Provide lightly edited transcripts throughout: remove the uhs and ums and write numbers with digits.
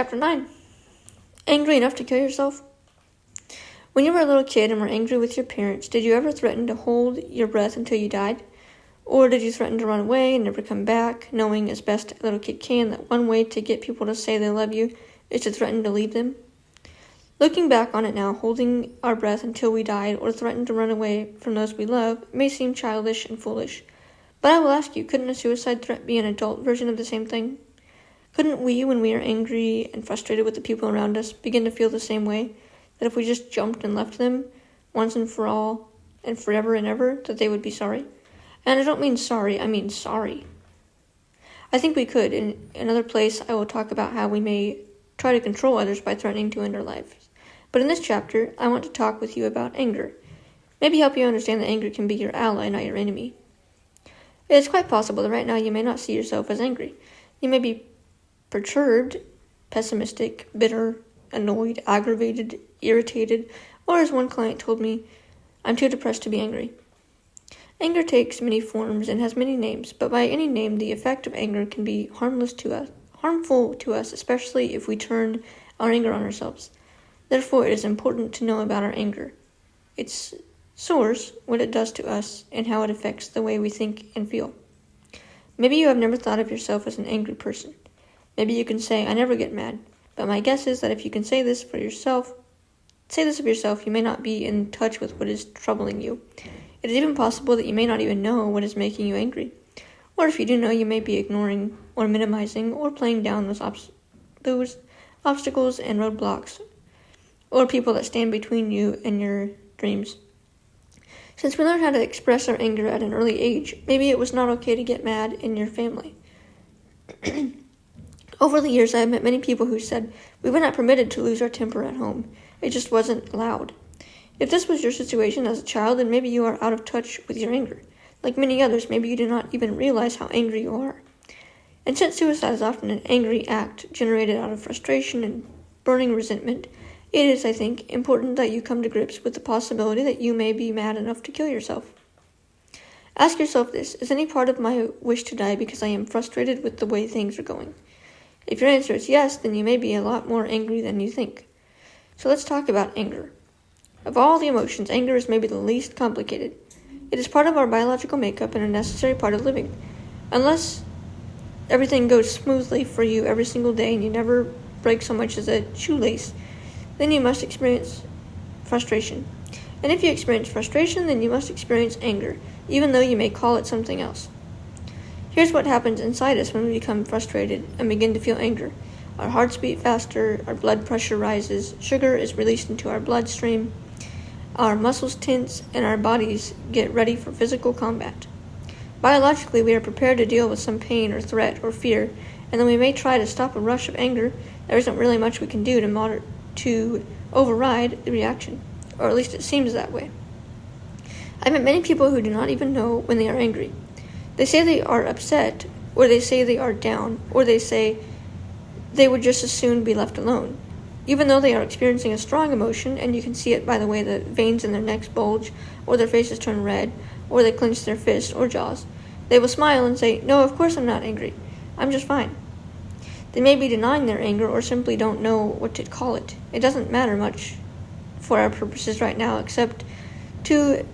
Chapter 9. Angry enough to kill yourself? When you were a little kid and were angry with your parents, did you ever threaten to hold your breath until you died? Or did you threaten to run away and never come back, knowing as best a little kid can that one way to get people to say they love you is to threaten to leave them? Looking back on it now, holding our breath until we died or threatened to run away from those we love may seem childish and foolish. But I will ask you, couldn't a suicide threat be an adult version of the same thing? Couldn't we, when we are angry and frustrated with the people around us, begin to feel the same way? That if we just jumped and left them, once and for all, and forever and ever, that they would be sorry? And I don't mean sorry, I mean sorry. I think we could. In another place, I will talk about how we may try to control others by threatening to end our lives. But in this chapter, I want to talk with you about anger. Maybe help you understand that anger can be your ally, not your enemy. It is quite possible that right now you may not see yourself as angry. You may be perturbed, pessimistic, bitter, annoyed, aggravated, irritated, or as one client told me, I'm too depressed to be angry. Anger takes many forms and has many names, but by any name, the effect of anger can be harmful to us, especially if we turn our anger on ourselves. Therefore, it is important to know about our anger, its source, what it does to us, and how it affects the way we think and feel. Maybe you have never thought of yourself as an angry person. Maybe you can say, I never get mad, but my guess is that if you can say this of yourself, you may not be in touch with what is troubling you. It is even possible that you may not even know what is making you angry. Or if you do know, you may be ignoring or minimizing or playing down those obstacles and roadblocks or people that stand between you and your dreams. Since we learned how to express our anger at an early age, maybe it was not okay to get mad in your family. Over the years, I have met many people who said, we were not permitted to lose our temper at home. It just wasn't allowed. If this was your situation as a child, then maybe you are out of touch with your anger. Like many others, maybe you do not even realize how angry you are. And since suicide is often an angry act generated out of frustration and burning resentment, it is, I think, important that you come to grips with the possibility that you may be mad enough to kill yourself. Ask yourself this, is any part of my wish to die because I am frustrated with the way things are going? If your answer is yes, then you may be a lot more angry than you think. So let's talk about anger. Of all the emotions, anger is maybe the least complicated. It is part of our biological makeup and a necessary part of living. Unless everything goes smoothly for you every single day and you never break so much as a shoelace, then you must experience frustration. And if you experience frustration, then you must experience anger, even though you may call it something else. Here's what happens inside us when we become frustrated and begin to feel anger. Our hearts beat faster, our blood pressure rises, sugar is released into our bloodstream, our muscles tense, and our bodies get ready for physical combat. Biologically, we are prepared to deal with some pain or threat or fear, and though we may try to stop a rush of anger, there isn't really much we can do to override the reaction, or at least it seems that way. I've met many people who do not even know when they are angry. They say they are upset, or they say they are down, or they say they would just as soon be left alone. Even though they are experiencing a strong emotion, and you can see it by the way the veins in their necks bulge, or their faces turn red, or they clench their fists or jaws, they will smile and say, no, of course I'm not angry. I'm just fine. They may be denying their anger or simply don't know what to call it. It doesn't matter much for our purposes right now, except to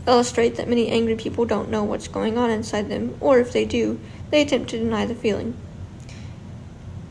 illustrate that many angry people don't know what's going on inside them, or if they do, they attempt to deny the feeling.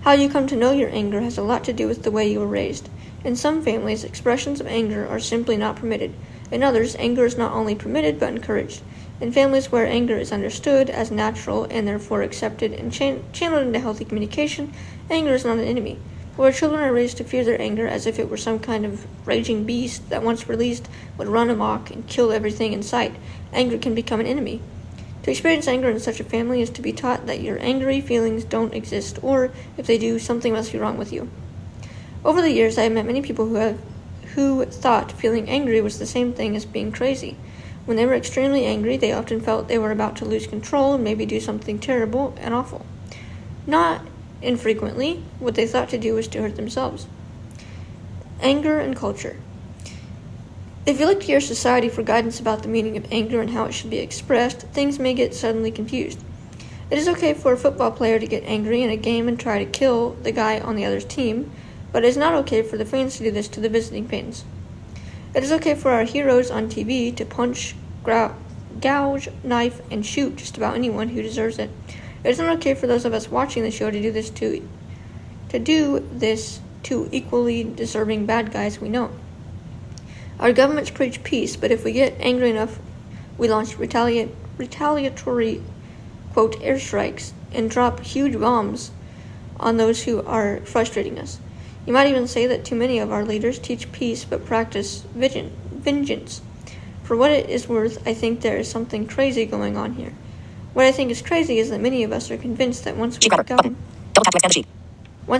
How you come to know your anger has a lot to do with the way you were raised. In some families, expressions of anger are simply not permitted. In others, anger is not only permitted but encouraged. In families where anger is understood as natural and therefore accepted and channeled into healthy communication, anger is not an enemy. Where children are raised to fear their anger as if it were some kind of raging beast that once released would run amok and kill everything in sight, anger can become an enemy. To experience anger in such a family is to be taught that your angry feelings don't exist, or, if they do, something must be wrong with you. Over the years, I have met many people who thought feeling angry was the same thing as being crazy. When they were extremely angry, they often felt they were about to lose control and maybe do something terrible and awful. Not infrequently, what they thought to do was to hurt themselves. Anger and culture. If you look to your society for guidance about the meaning of anger and how it should be expressed, things may get suddenly confused. It is okay for a football player to get angry in a game and try to kill the guy on the other's team, but it is not okay for the fans to do this to the visiting fans. It is okay for our heroes on TV to punch, gouge, knife, and shoot just about anyone who deserves it. It is not okay for those of us watching the show to do this to equally deserving bad guys we know. Our governments preach peace, but if we get angry enough, we launch retaliatory, quote, airstrikes and drop huge bombs on those who are frustrating us. You might even say that too many of our leaders teach peace but practice vengeance. For what it is worth, I think there is something crazy going on here. What I think is crazy is that many of us are convinced that once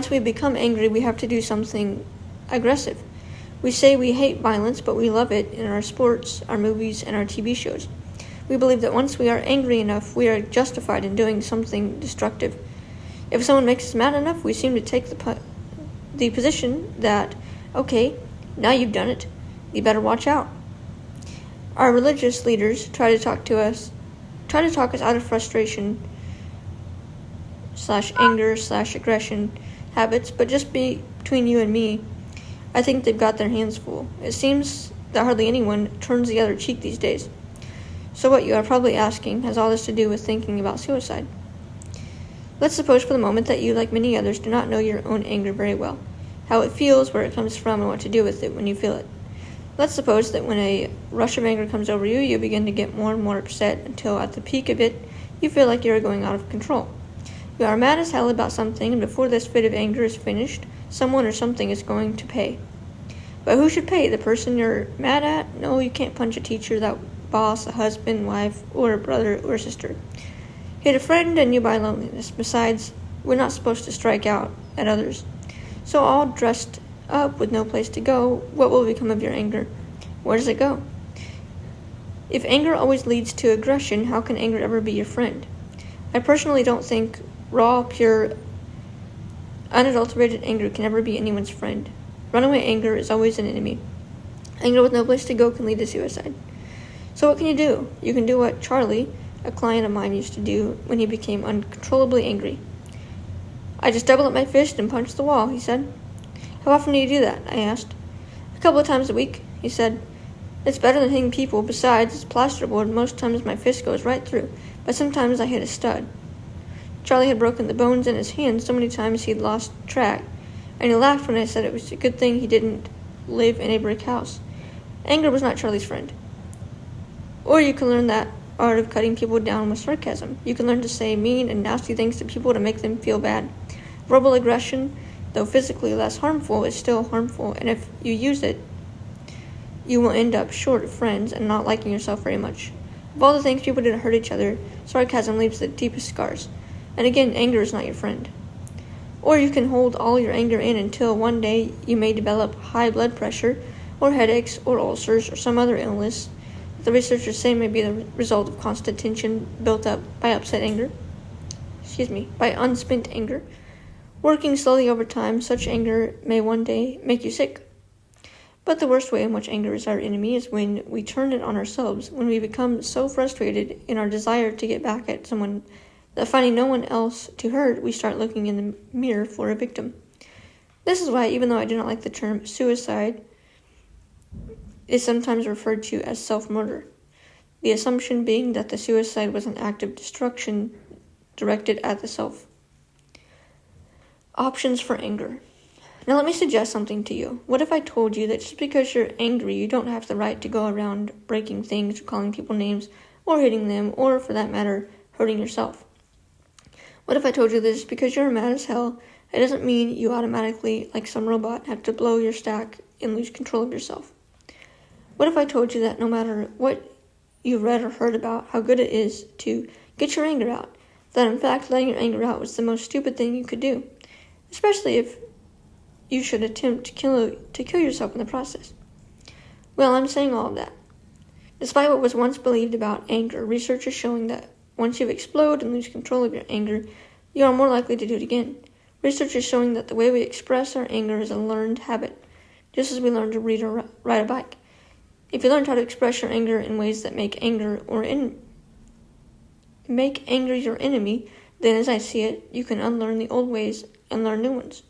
we become angry, we have to do something aggressive. We say we hate violence, but we love it in our sports, our movies, and our TV shows. We believe that once we are angry enough, we are justified in doing something destructive. If someone makes us mad enough, we seem to take the position that, okay, now you've done it, you better watch out. Our religious leaders try to talk us out of frustration /anger/aggression habits, but just between you and me, I think they've got their hands full. It seems that hardly anyone turns the other cheek these days. So what you are probably asking has all this to do with thinking about suicide. Let's suppose for the moment that you, like many others, do not know your own anger very well, how it feels, where it comes from, and what to do with it when you feel it. Let's suppose that when a rush of anger comes over you, you begin to get more and more upset until at the peak of it, you feel like you are going out of control. You are mad as hell about something, and before this fit of anger is finished, someone or something is going to pay. But who should pay? The person you're mad at? No, you can't punch a teacher, that boss, a husband, wife, or a brother or sister. Hit a friend and you buy loneliness. Besides, we're not supposed to strike out at others. So all dressed up with no place to go, what will become of your anger? Where does it go? If anger always leads to aggression, how can anger ever be your friend? I personally don't think raw, pure, unadulterated anger can ever be anyone's friend. Runaway anger is always an enemy. Anger with no place to go can lead to suicide. So what can you do? You can do what Charlie, a client of mine, used to do when he became uncontrollably angry. I just double up my fist and punch the wall, he said. How often do you do that? I asked. A couple of times a week, he said. It's better than hitting people. Besides, it's plasterboard. Most times my fist goes right through, but sometimes I hit a stud. Charlie had broken the bones in his hand so many times he'd lost track, and he laughed when I said it was a good thing he didn't live in a brick house. Anger was not Charlie's friend. Or you can learn that art of cutting people down with sarcasm. You can learn to say mean and nasty things to people to make them feel bad. Verbal aggression, though physically less harmful, is still harmful, and if you use it, you will end up short of friends and not liking yourself very much. Of all the things people do to hurt each other, sarcasm leaves the deepest scars. And again, anger is not your friend. Or you can hold all your anger in until one day you may develop high blood pressure, or headaches, or ulcers, or some other illness that the researchers say may be the result of constant tension built up by unspent anger. Working slowly over time, such anger may one day make you sick. But the worst way in which anger is our enemy is when we turn it on ourselves, when we become so frustrated in our desire to get back at someone that finding no one else to hurt, we start looking in the mirror for a victim. This is why, even though I do not like the term suicide, is sometimes referred to as self-murder, the assumption being that the suicide was an act of destruction directed at the self. Options for anger. Now let me suggest something to you. What if I told you that just because you're angry, you don't have the right to go around breaking things, or calling people names, or hitting them, or, for that matter, hurting yourself? What if I told you that just because you're mad as hell, it doesn't mean you automatically, like some robot, have to blow your stack and lose control of yourself? What if I told you that no matter what you read or heard about how good it is to get your anger out, that in fact letting your anger out was the most stupid thing you could do, especially if you should attempt to kill yourself in the process? Well, I'm saying all of that. Despite what was once believed about anger, research is showing that once you explode and lose control of your anger, you are more likely to do it again. Research is showing that the way we express our anger is a learned habit, just as we learn to read or ride a bike. If you learned how to express your anger in ways that make anger your enemy, Then, as I see it, you can unlearn the old ways and learn new ones.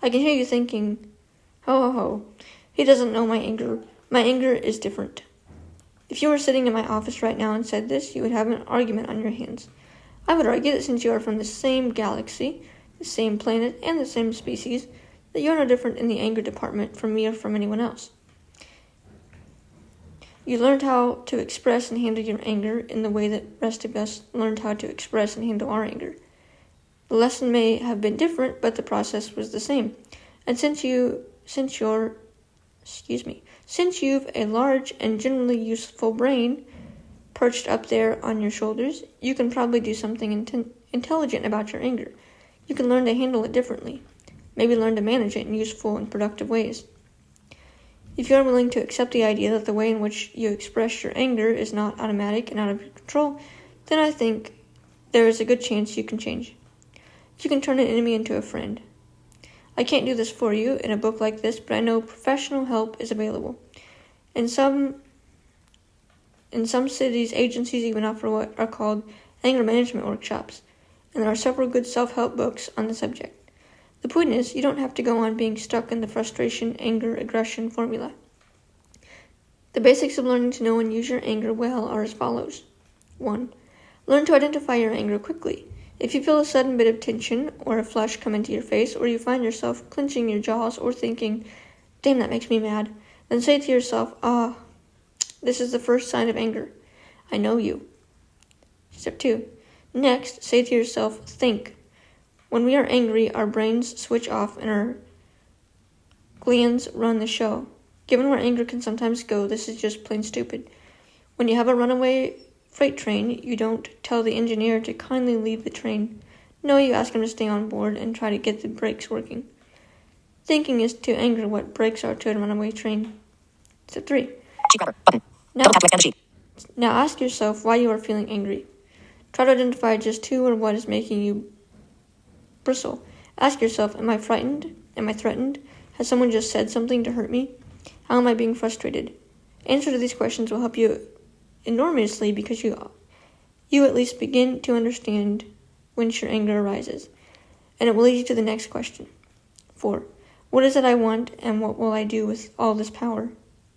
I can hear you thinking, ho ho ho, he doesn't know my anger. My anger is different. If you were sitting in my office right now and said this, you would have an argument on your hands. I would argue that since you are from the same galaxy, the same planet, and the same species, that you are no different in the anger department from me or from anyone else. You learned how to express and handle your anger in the way that the rest of us learned how to express and handle our anger. The lesson may have been different, but the process was the same. And since you've a large and generally useful brain perched up there on your shoulders, you can probably do something intelligent about your anger. You can learn to handle it differently. Maybe learn to manage it in useful and productive ways. If you are willing to accept the idea that the way in which you express your anger is not automatic and out of your control, then I think there is a good chance you can change. You can turn an enemy into a friend. I can't do this for you in a book like this, but I know professional help is available. In some cities, agencies even offer what are called anger management workshops, and there are several good self-help books on the subject. The point is, you don't have to go on being stuck in the frustration, anger, aggression formula. The basics of learning to know and use your anger well are as follows. 1. Learn to identify your anger quickly. If you feel a sudden bit of tension or a flush come into your face, or you find yourself clenching your jaws or thinking, damn, that makes me mad, then say to yourself, this is the first sign of anger. I know you. Step 2. Next, say to yourself, think. When we are angry, our brains switch off and our glands run the show. Given where anger can sometimes go, this is just plain stupid. When you have a runaway freight train, you don't tell the engineer to kindly leave the train. No, you ask him to stay on board and try to get the brakes working. Thinking is to anger what brakes are to a runaway train. Step 3. Now ask yourself why you are feeling angry. Try to identify just who or what is making you bristle. Ask yourself, am I frightened? Am I threatened? Has someone just said something to hurt me? How am I being frustrated? Answer to these questions will help you enormously because you at least begin to understand whence your anger arises. And it will lead you to the next question. 4. What is it I want, and what will I do with all this power?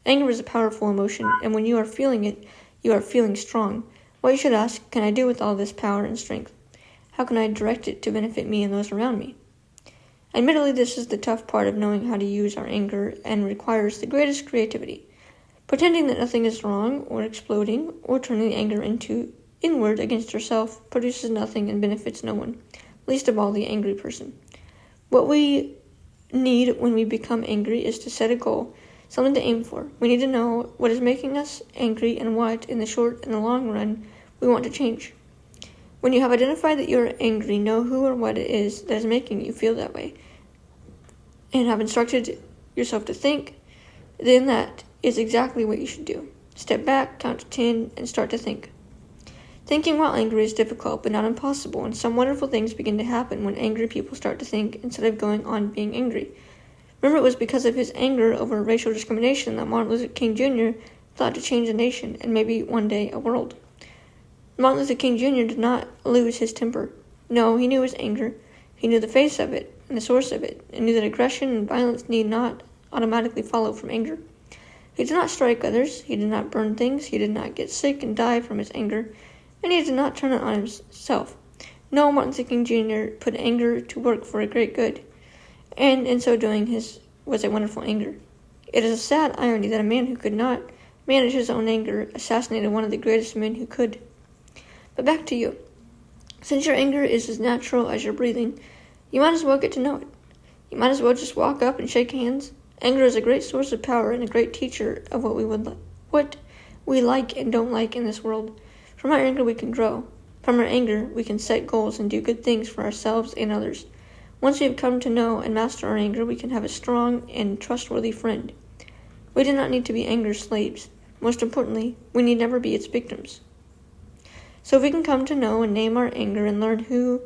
Anger is a powerful emotion, and when you are feeling it, you are feeling strong. What you should ask, can I do with all this power and strength? How can I direct it to benefit me and those around me? Admittedly, this is the tough part of knowing how to use our anger and requires the greatest creativity. Pretending that nothing is wrong, or exploding, or turning the anger inward against yourself produces nothing and benefits no one, least of all the angry person. What we need when we become angry is to set a goal, something to aim for. We need to know what is making us angry and what, in the short and the long run, we want to change. When you have identified that you are angry, know who or what it is that is making you feel that way, and have instructed yourself to think, then that is exactly what you should do. Step back, count to 10, and start to think. Thinking while angry is difficult, but not impossible, and some wonderful things begin to happen when angry people start to think instead of going on being angry. Remember, it was because of his anger over racial discrimination that Martin Luther King Jr. thought to change a nation, and maybe one day a world. Martin Luther King Jr. did not lose his temper. No, he knew his anger. He knew the face of it and the source of it, and knew that aggression and violence need not automatically follow from anger. He did not strike others, he did not burn things, he did not get sick and die from his anger, and he did not turn it on himself. No, Martin Luther King Jr. put anger to work for a great good, and in so doing was a wonderful anger. It is a sad irony that a man who could not manage his own anger assassinated one of the greatest men who could. But back to you. Since your anger is as natural as your breathing, you might as well get to know it. You might as well just walk up and shake hands. Anger is a great source of power and a great teacher of what we like and don't like in this world. From our anger we can grow. From our anger we can set goals and do good things for ourselves and others. Once we have come to know and master our anger, we can have a strong and trustworthy friend. We do not need to be anger slaves. Most importantly, we need never be its victims. So if we can come to know and name our anger and learn who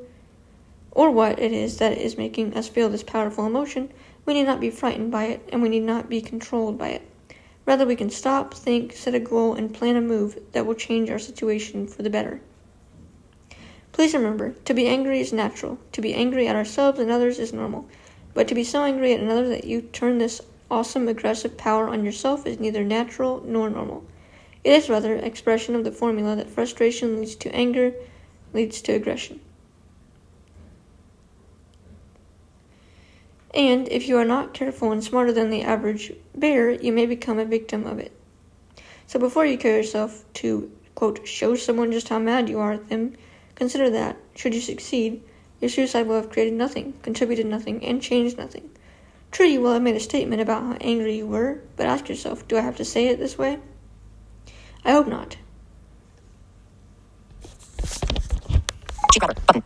or what it is that is making us feel this powerful emotion, we need not be frightened by it, and we need not be controlled by it. Rather, we can stop, think, set a goal, and plan a move that will change our situation for the better. Please remember, to be angry is natural. To be angry at ourselves and others is normal. But to be so angry at another that you turn this awesome aggressive power on yourself is neither natural nor normal. It is rather an expression of the formula that frustration leads to anger, leads to aggression. And if you are not careful and smarter than the average bear, you may become a victim of it. So before you kill yourself to, quote, show someone just how mad you are at them, consider that, should you succeed, your suicide will have created nothing, contributed nothing, and changed nothing. True, you will have made a statement about how angry you were, but ask yourself, do I have to say it this way? I hope not. Cheek button.